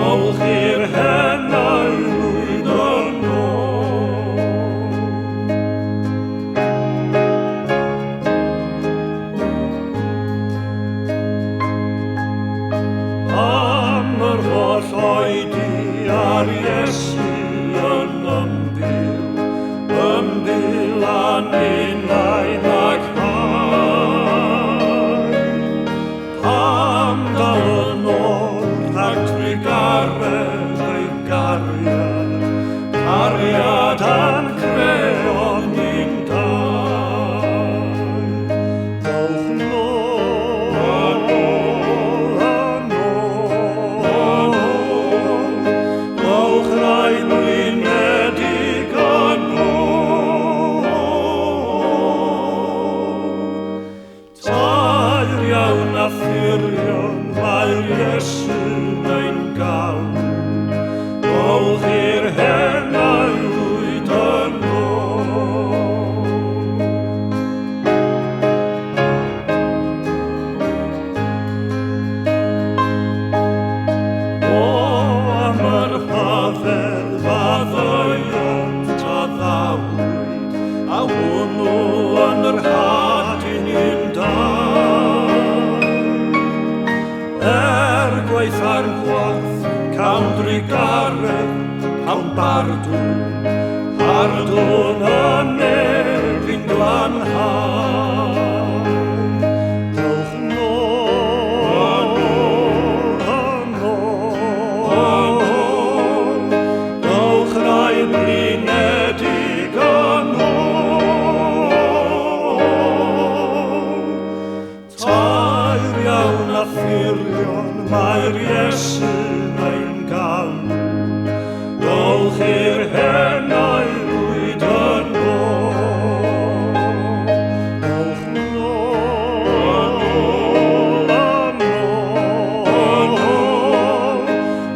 Dowch i'r hennau lwyd yno. Am yr holl oedi ar Iesu yn ymbil a'n unain ac hain. Am dal yn ôl rhag trigaredd ei gariad, cariad a'n creon ni'n dau. Dowch nôl, dowch rai blinedig yno. Tair iawn a ffurion mae'r Iesu ein galw. Dowch i'r hennau lwyd yno. O am yr hafel faddeuant a ddawyd, a hwnnw yn yr hadyn i'n dau. Gwaith ar gwaith, cawn drigaredd, cawn hardwn y nefyn glanhau. Dowch nôl, dowch rai blinedig yno. Tair iawn a ffurion mae'r Iesu ein galw. Dowch i'r hennau lwyd yno. Dowch nôl,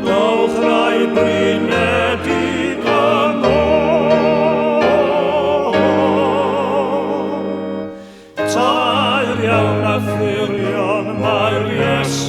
dowch rai blinedig yno. Tair iawn a ffurion mae'r Iesu